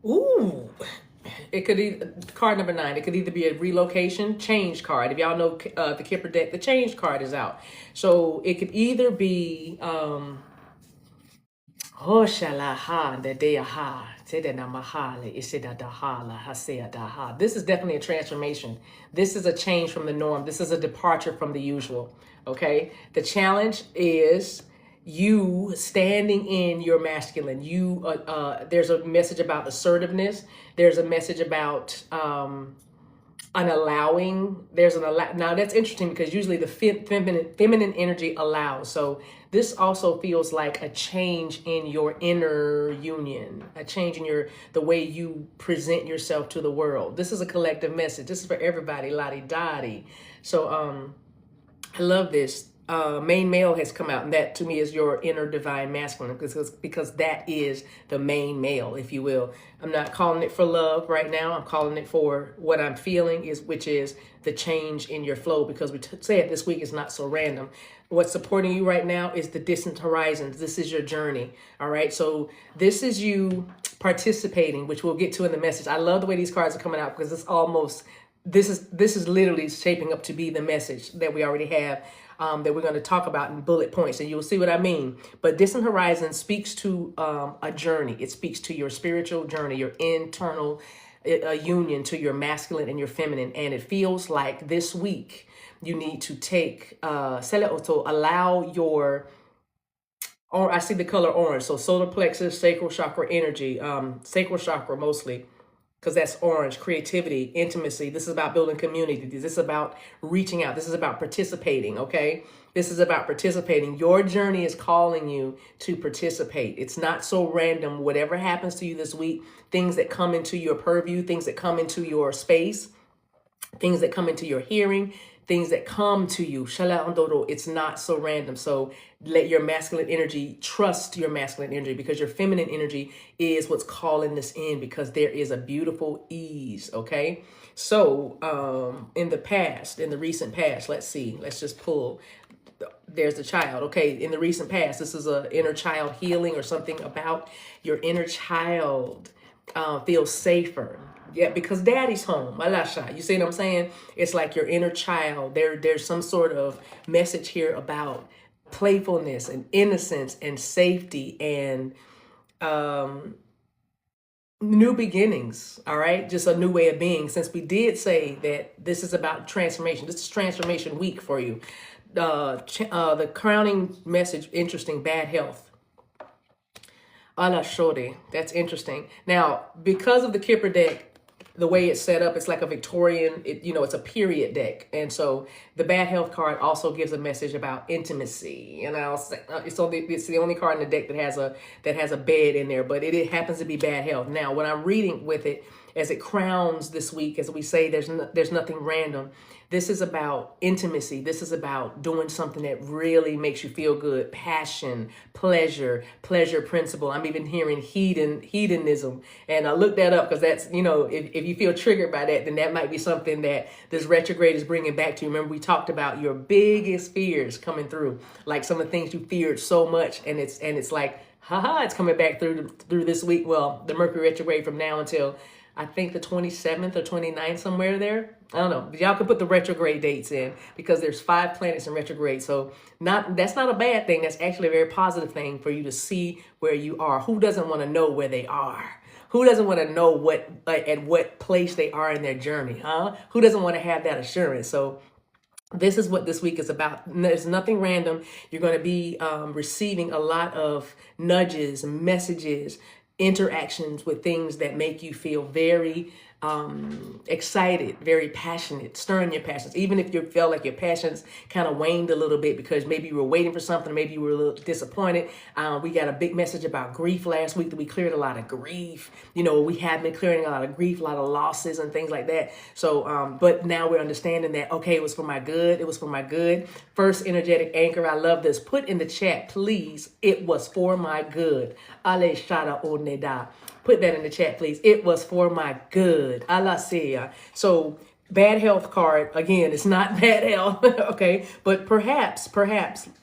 Ooh, it could either, card number 9. It could either be a relocation change card. If y'all know the Kipper deck, the change card is out. So it could either be Hoshalaha de deaha, Tedenamahale, Isidadahala, Haseadaha. This is definitely a transformation. This is a change from the norm. This is a departure from the usual. Okay. The challenge is you standing in your masculine. There's a message about assertiveness. There's a message about an allowing. Now that's interesting because usually the feminine energy allows. So this also feels like a change in your inner union, a change in the way you present yourself to the world. This is a collective message. This is for everybody, lottie dottie. So I love this. Main male has come out, and that to me is your inner divine masculine, because that is the main male, if you will. I'm not calling it for love right now. I'm calling it for what I'm feeling, which is the change in your flow, because we said this week is not so random. What's supporting you right now is the distant horizons. This is your journey. All right. So this is you participating, which we'll get to in the message. I love the way these cards are coming out because this is literally shaping up to be the message that we already have, that we're going to talk about in bullet points, and you'll see what I mean. But distant horizon speaks to a journey. It speaks to your spiritual journey, your internal union to your masculine and your feminine. And it feels like this week you need to take allow your, or I see the color orange, so solar plexus, sacral chakra energy, sacral chakra mostly, because that's orange, creativity, intimacy. This is about building community. This is about reaching out. This is about participating, okay? This is about participating. Your journey is calling you to participate. It's not so random. Whatever happens to you this week, things that come into your purview, things that come into your space, things that come into your hearing, things that come to you, it's not so random. So let your masculine energy, trust your masculine energy, because your feminine energy is what's calling this in, because there is a beautiful ease. Okay. So in the recent past, let's just pull. There's the child. Okay. In the recent past, this is a inner child healing, or something about your inner child feels safer. Yeah, because daddy's home. Malasha. You see what I'm saying? It's like your inner child. There's some sort of message here about playfulness and innocence and safety and new beginnings. All right, just a new way of being. Since we did say that this is about transformation, this is transformation week for you. The crowning message, interesting, bad health. Ala Shori. That's interesting. Now, because of the Kipper deck, the way it's set up, it's like a Victorian, it's a period deck. And so the bad health card also gives a message about intimacy. And I'll say it's the only card in the deck that has a bed in there, but it happens to be bad health. Now, when I'm reading with it, as it crowns this week, as we say, there's nothing random. This is about intimacy. This is about doing something that really makes you feel good. Passion, pleasure principle. I'm even hearing hedonism. And I looked that up because that's, if you feel triggered by that, then that might be something that this retrograde is bringing back to you. Remember, we talked about your biggest fears coming through, like some of the things you feared so much. And it's like, haha, it's coming back through this week. Well, the Mercury retrograde from now until I think the 27th or 29th, somewhere there. I don't know. Y'all can put the retrograde dates in, because there's 5 planets in retrograde. So that's not a bad thing. That's actually a very positive thing for you to see where you are. Who doesn't want to know where they are? Who doesn't want to know at what place they are in their journey, huh? Who doesn't want to have that assurance? So this is what this week is about. There's nothing random. You're going to be receiving a lot of nudges, messages, interactions with things that make you feel very excited, very passionate, stirring your passions. Even if you felt like your passions kind of waned a little bit because maybe you were waiting for something, maybe you were a little disappointed. We got a big message about grief last week, that we cleared a lot of grief. We have been clearing a lot of grief, a lot of losses and things like that. So, but now we're understanding that, okay, it was for my good. It was for my good. First energetic anchor. I love this. Put in the chat, please. It was for my good. Ale shada oneda. Put that in the chat, please. It was for my good. Alasia. So bad health card, again, it's not bad health, okay? But perhaps,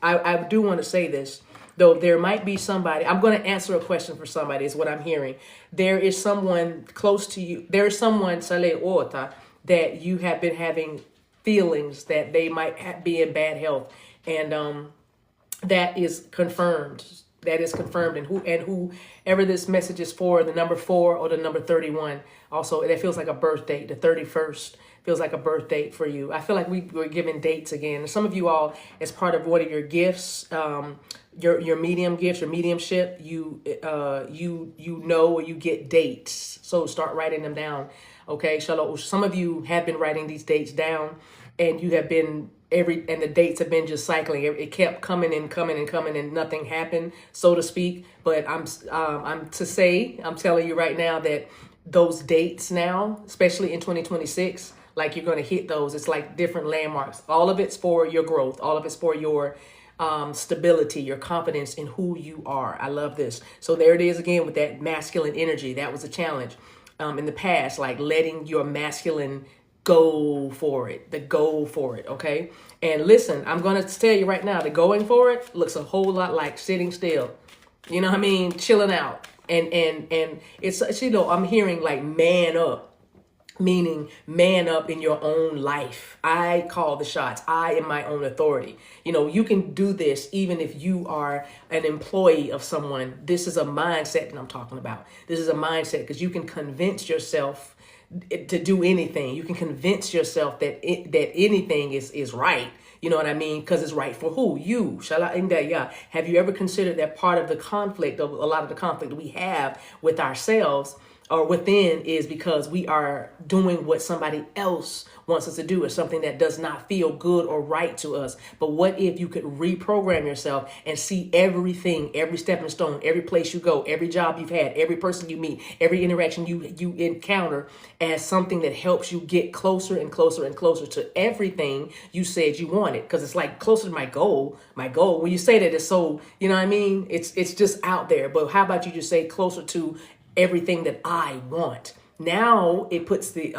I do want to say this. though there might be somebody, I'm going to answer a question for somebody is what I'm hearing. There is someone close to you. There is someone, Sale Ota, that you have been having feelings that they might be in bad health. And that is confirmed. That is confirmed. And whoever this message is for, the number 4 or the number 31, also, that feels like a birth date. The 31st feels like a birth date for you. I feel like we're giving dates again. Some of you all, as part of one of your gifts, your medium gifts, your mediumship, you know, or you get dates. So start writing them down. Okay, Shalom. Some of you have been writing these dates down, and you have been and the dates have been just cycling. It kept coming and coming and coming, and nothing happened, so to speak. But I'm telling you right now that those dates now, especially in 2026, like you're going to hit those. It's like different landmarks. All of it's for your growth. All of it's for your stability, your confidence in who you are. I love this. So there it is again with that masculine energy. That was a challenge in the past, like letting your masculine go for it, okay? And listen, I'm going to tell you right now, the going for it looks a whole lot like sitting still. You know what I mean? Chilling out. And it's, you know, I'm hearing like man up, meaning man up in your own life. I call the shots. I am my own authority. You know, you can do this even if you are an employee of someone. This is a mindset that I'm talking about. This is a mindset because you can convince yourself to do anything. You can convince yourself that anything is right. You know what I mean? Because it's right for who? You. Have you ever considered that part of the conflict, of a lot of the conflict we have with ourselves or within, is because we are doing what somebody else wants us to do, or something that does not feel good or right to us. But what if you could reprogram yourself and see everything, every stepping stone, every place you go, every job you've had, every person you meet, every interaction you encounter as something that helps you get closer and closer and closer to everything you said you wanted? Because it's like closer to my goal. When you say that, it's so, you know what I mean? It's just out there. But how about you just say closer to everything that I want? Now it puts the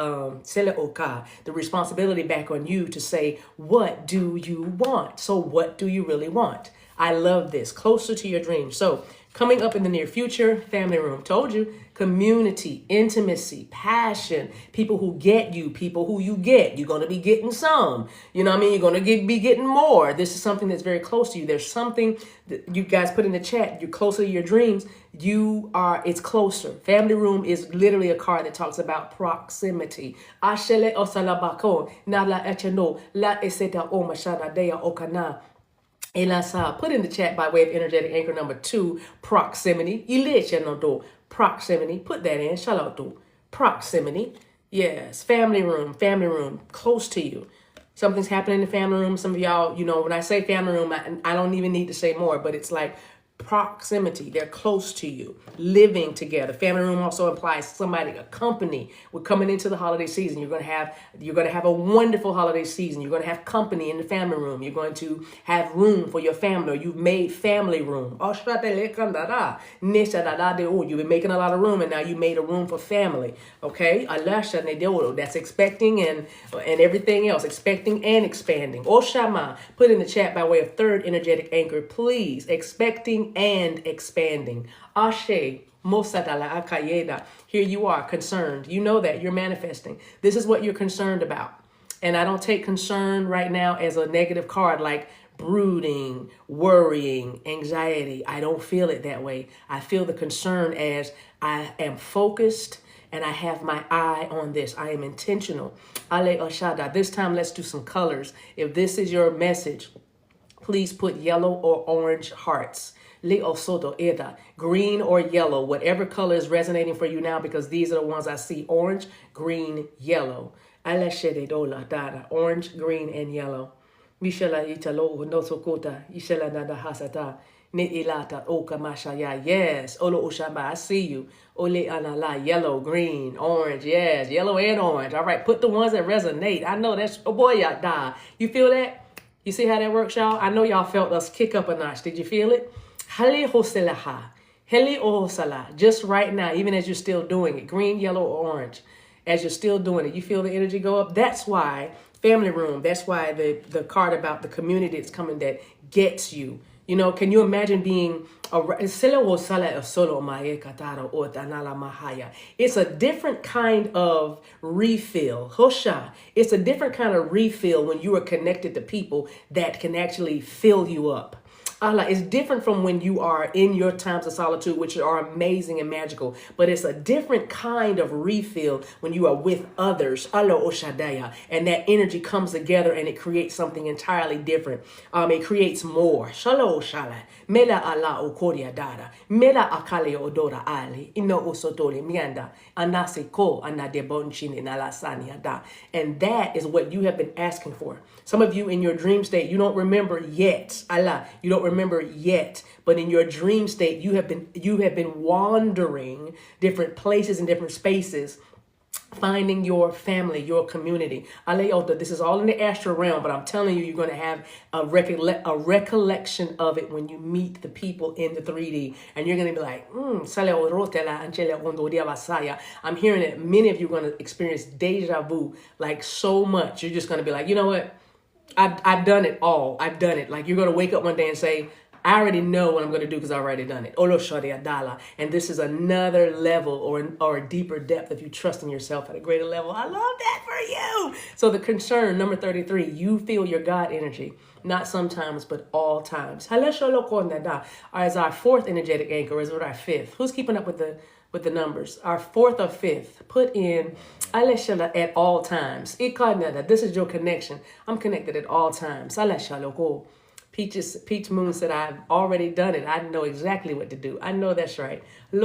responsibility back on you to say, what do you want? So what do you really want? I love this. Closer to your dreams. So coming up in the near future, family room, told you, community, intimacy, passion, people who get you, people who you get. You're going to be getting some. You know what I mean? You're going to be getting more. This is something that's very close to you. There's something that you guys put in the chat. You're closer to your dreams. It's closer. Family room is literally a card that talks about proximity. Ashele osalabako, na la echeno, la eseta omashana dea okana. Elasa, put in the chat by way of energetic anchor number 2, proximity. Proximity. Put that in. Shalom. Proximity. Yes. Family room, close to you. Something's happening in the family room. Some of y'all, you know, when I say family room, I don't even need to say more, but it's like proximity. They're close to you, living together. Family room also implies somebody, a company. We're coming into the holiday season. You're going to have a wonderful holiday season. You're going to have company in the family room. You're going to have room for your family, or you've made family room. You've been making a lot of room, and now you made a room for family. Okay? That's expecting and everything else. Expecting and expanding. Oshama, put in the chat by way of third energetic anchor, please. Expecting and expanding. Ashe, Mosadala Akayeda. Here you are, concerned. You know that you're manifesting. This is what you're concerned about. And I don't take concern right now as a negative card like brooding, worrying, anxiety. I don't feel it that way. I feel the concern as I am focused and I have my eye on this. I am intentional. Ale Oshada. This time, let's do some colors. If this is your message, please put yellow or orange hearts. Leo Soto Eda, green or yellow, whatever color is resonating for you now, because these are the ones I see: orange, green, yellow. Orange, green, and yellow. Mishala Italo, no Sokota, Ishela Nada Hasata, Ne Ilata, Oka Mashaya, yes, Olo Oshamba, I see you. Ole Anala, yellow, green, orange, yes, yellow and orange. All right, put the ones that resonate. I know that's, oh boy, y'all die. You feel that? You see how that works, y'all? I know y'all felt us kick up a notch. Did you feel it? Just right now, even as you're still doing it, green, yellow, or orange, as you're still doing it, you feel the energy go up. That's why family room, that's why the card about the community that's coming that gets you. You know, can you imagine being it's a different kind of refill. Hosha. It's a different kind of refill when you are connected to people that can actually fill you up. Allah, it's different from when you are in your times of solitude, which are amazing and magical, but it's a different kind of refill when you are with others. Allah Oshadaya, and that energy comes together and it creates something entirely different. It creates more. Shalom Shala. Mela Allah Okoria Dada. Mela Akali Odora Ali. Ino Osotoli Mianda. Anasi Ko Anadebonchin in Alasania Da. And that is what you have been asking for. Some of you in your dream state, you don't remember yet. Allah, you don't remember yet. But in your dream state, you have been wandering different places and different spaces, finding your family, your community. Aleota, this is all in the astral realm, but I'm telling you, you're going to have a recollection of it when you meet the people in the 3D. And you're going to be like, I'm hearing that many of you are going to experience deja vu like so much. You're just going to be like, you know what? I've done it all. I've done it. Like you're going to wake up one day and say, I already know what I'm going to do because I've already done it. And this is another level or a deeper depth if you trust in yourself at a greater level. I love that for you. So the concern, number 33, you feel your God energy, not sometimes, but all times. As our fourth energetic anchor, or is it our fifth? Who's keeping up with the numbers? Our fourth or fifth, put in at all times. This is your connection. I'm connected at all times. Peach Moon said, I've already done it. I know exactly what to do. I know that's right. At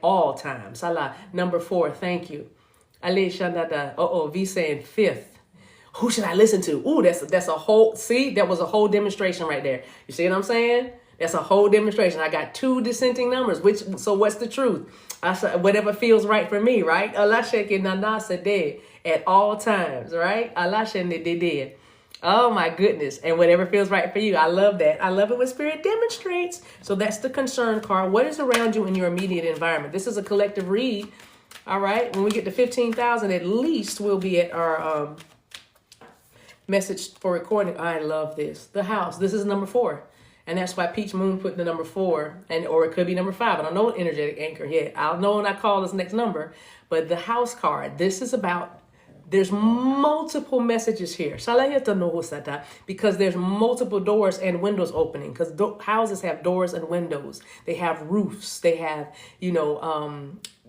all times. Number 4, thank you. V saying fifth. Who should I listen to? Ooh, that's a whole, see, that was a whole demonstration right there. You see what I'm saying? That's a whole demonstration. I got 2 dissenting numbers. So what's the truth? Whatever feels right for me, right? At all times, right? Oh my goodness. And whatever feels right for you. I love that. I love it when spirit demonstrates. So that's the concern card. What is around you in your immediate environment? This is a collective read. All right. When we get to 15,000, at least we'll be at our message for recording. I love this. The house. This is number 4. And that's why Peach Moon put the number 4, or it could be number 5. I don't know what energetic anchor yet. I'll know when I call this next number. But the house card, this is about, there's multiple messages here. Because there's multiple doors and windows opening. Because houses have doors and windows. They have roofs. They have,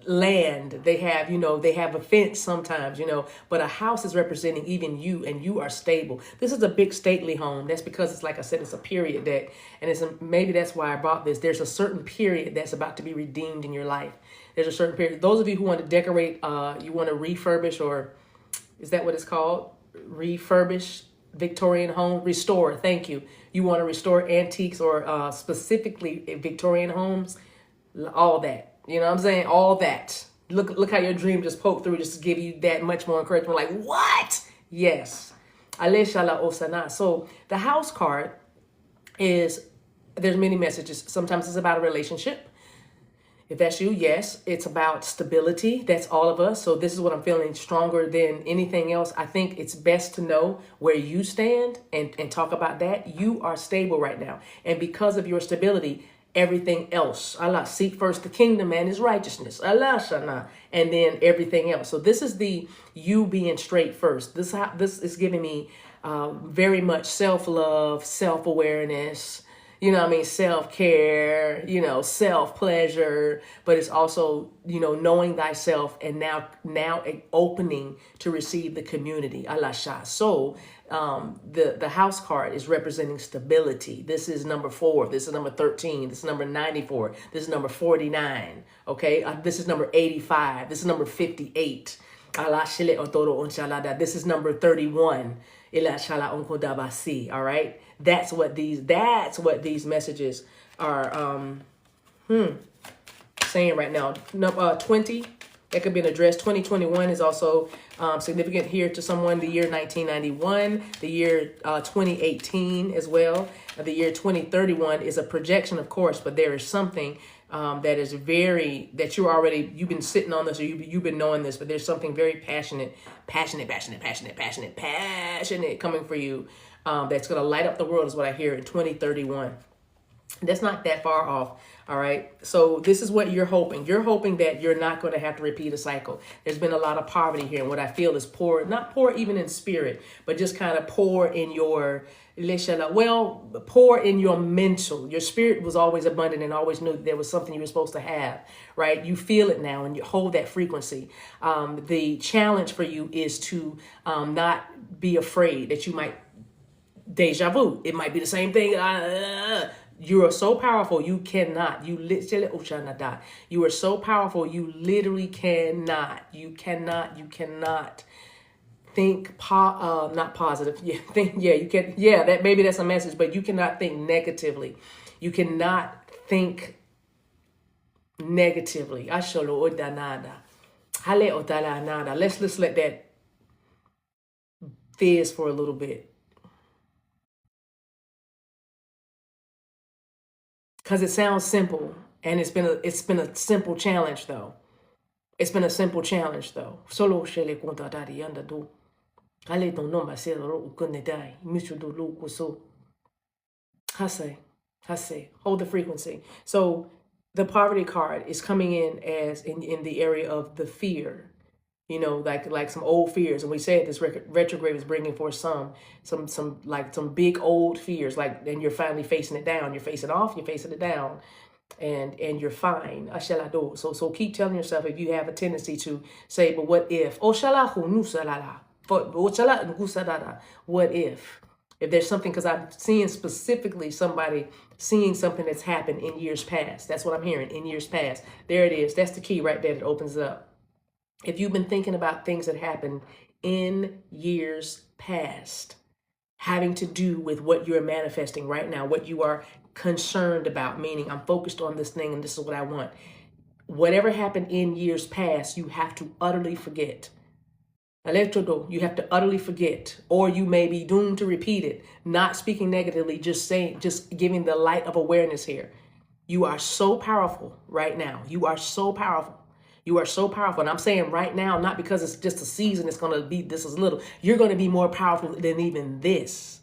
land. They have a fence sometimes, but a house is representing even you, and you are stable. This is a big stately home. That's because it's, like I said, it's a period deck, and maybe that's why I brought this. There's a certain period that's about to be redeemed in your life. There's a certain period. Those of you who want to decorate, you want to refurbish, or is that what it's called? Refurbish Victorian home, restore. Thank you. You want to restore antiques or specifically Victorian homes, all that. You know what I'm saying? All that. Look how your dream just poked through just to give you that much more encouragement. Like, what? Yes. So the house card is, there's many messages. Sometimes it's about a relationship. If that's you, yes. It's about stability. That's all of us. So this is what I'm feeling stronger than anything else. I think it's best to know where you stand and talk about that. You are stable right now. And because of your stability, everything else, Allah, seek first the kingdom and his righteousness, Allah shana, and then everything else. So this is the you being straight first. This is giving me very much self-love, self-awareness, self-care, self-pleasure, but it's also, knowing thyself and now opening to receive the community, Allah shah. So the house card is representing stability. This is number 4. This is number 13. This is number 94. This is number 49. Okay. This is number 85. This is number 58. This is number 31. All right. That's what these messages are saying right now. 20, That could be an address. 2021 is also significant here to someone. The year 1991, the year 2018 as well. The year 2031 is a projection, of course, but there is something that is that you've been sitting on this, or you've been knowing this, but there's something very passionate coming for you that's going to light up the world is what I hear in 2031. That's not that far off. All right. So this is what you're hoping. You're hoping that you're not going to have to repeat a cycle. There's been a lot of poverty here. And what I feel is poor, not poor even in spirit, but just kind of poor in your, poor in your mental. Your spirit was always abundant and always knew that there was something you were supposed to have, right? You feel it now and you hold that frequency. The challenge for you is to not be afraid that you might deja vu. It might be the same thing. You are so powerful. You cannot. You are so powerful. You literally cannot. You cannot think not positive. Yeah, you can. Yeah, that maybe that's a message, but you cannot think negatively. You cannot think negatively. Let's let that fizz for a little bit. Because it sounds simple, and it's been a simple challenge though. It's been a simple challenge though. Solo shele konta dari yanda do. Ale don't know myself ro ukune dai. Michu do lu kuso. Hase. Hold the frequency. So the poverty card is coming in as in the area of the fear. You know, like some old fears. And we said this retrograde is bringing forth some big old fears. Like, then you're finally facing it down. You're facing off, you're facing it down. And you're fine. So keep telling yourself, if you have a tendency to say, but what if? What if? If there's something, because I'm seeing specifically somebody seeing something that's happened in years past. That's what I'm hearing, in years past. There it is. That's the key right there that opens it up. If you've been thinking about things that happened in years past, having to do with what you're manifesting right now, what you are concerned about, meaning I'm focused on this thing and this is what I want. Whatever happened in years past, you have to utterly forget. You have to utterly forget, or you may be doomed to repeat it. Not speaking negatively, just giving the light of awareness here. You are so powerful right now. You are so powerful. You are so powerful. And I'm saying right now, not because it's just a season, it's going to be, this is little. You're going to be more powerful than even this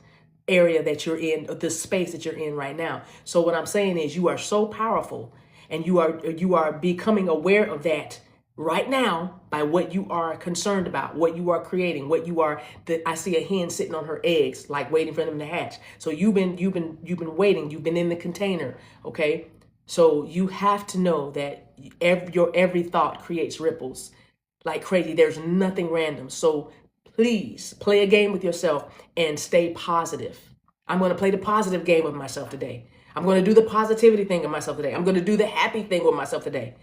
area that you're in, or this space that you're in right now. So what I'm saying is you are so powerful, and you are becoming aware of that right now by what you are concerned about, what you are creating, I see a hen sitting on her eggs, like waiting for them to hatch. So you've been waiting, you've been in the container. Okay. So you have to know that your every thought creates ripples like crazy. There's nothing random. So please play a game with yourself and stay positive. I'm going to play the positive game with myself today. I'm going to do the positivity thing with myself today. I'm going to do the happy thing with myself today.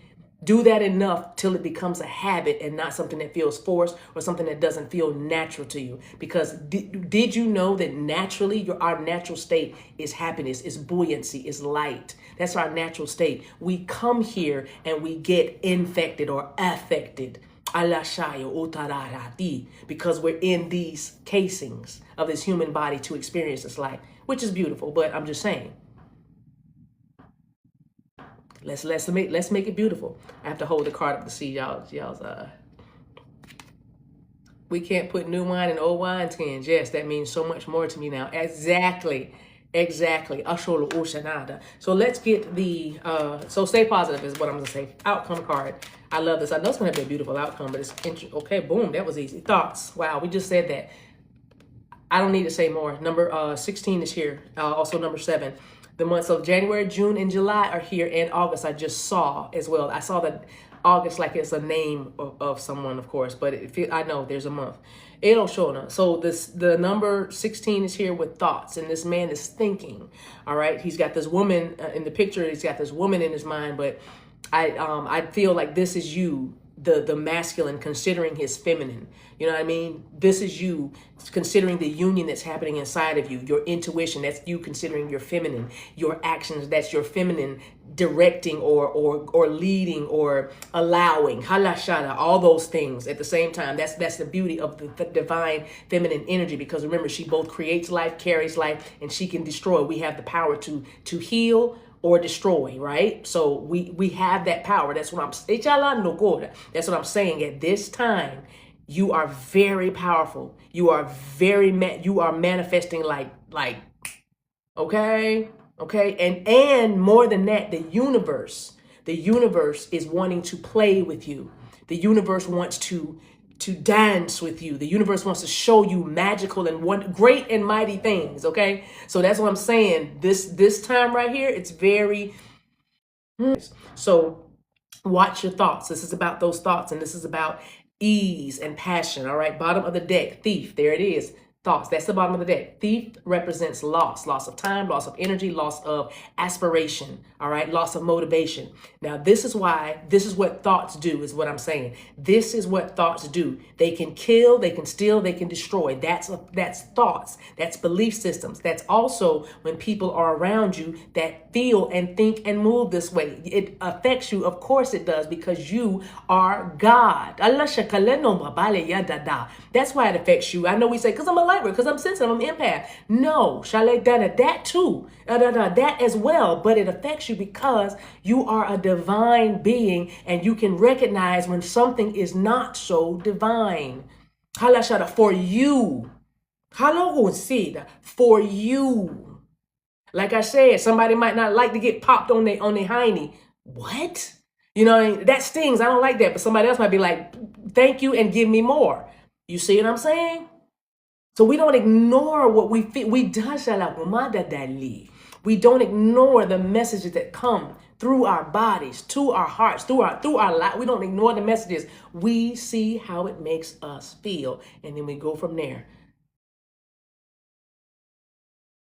Do that enough till it becomes a habit and not something that feels forced or something that doesn't feel natural to you. Because did you know that naturally our natural state is happiness, is buoyancy, is light. That's our natural state. We come here and we get infected or affected because we're in these casings of this human body to experience this life, which is beautiful. But I'm just saying, let's make it beautiful. I have to hold the card up to see y'all's we can't put new wine in old wine skins. Yes, that means so much more to me now. Exactly. So let's get the so stay positive is what I'm gonna say. Outcome card. I love this. I know it's gonna be a beautiful outcome, but it's okay. Boom, that was easy. Thoughts. Wow, we just said that. I don't need to say more. Number 16 is here. Also number 7. The months of January, June, and July are here, and August I just saw as well. I saw that August like it's a name of someone, of course, but I know there's a month. So the number 16 is here with thoughts, and this man is thinking. All right, he's got this woman in the picture. He's got this woman in his mind, but I feel like this is you the masculine considering his feminine. You know what I mean? This is you considering the union that's happening inside of you. Your intuition, that's you considering your feminine. Your actions, that's your feminine directing or leading or allowing. Halashana, all those things at the same time. That's the beauty of the divine feminine energy, because remember, she both creates life, carries life, and she can destroy. We have the power to heal or destroy, right? So we have that power. That's what I'm saying. At this time, you are very powerful. You are you are manifesting like okay, and more than that, the universe is wanting to play with you. The universe wants to dance with you. The universe wants to show you magical and great and mighty things. Okay, so that's what I'm saying. This time right here, it's very so. Watch your thoughts. This is about those thoughts, and this is about ease and passion. All right, bottom of the deck, thief. There it is. Thoughts. That's the bottom of the deck. Thief represents loss of time, loss of energy, loss of aspiration. All right, loss of motivation. Now, this is what thoughts do, is what I'm saying. This is what thoughts do. They can kill, they can steal, they can destroy. That's thoughts. That's belief systems. That's also when people are around you that feel and think and move this way. It affects you. Of course it does, because you are God. That's why it affects you. I know we say, because I'm a light worker, because I'm sensitive, I'm an empath. No, that too, that as well, but it affects you because you are a divine being, and you can recognize when something is not so divine. For you. For you. Like I said, somebody might not like to get popped on their hiney. What? You know, that stings. I don't like that. But somebody else might be like, thank you and give me more. You see what I'm saying? So we don't ignore what we feel. We don't ignore the messages that come through our bodies, to our hearts, through our life. We don't ignore the messages. We see how it makes us feel, and then we go from there.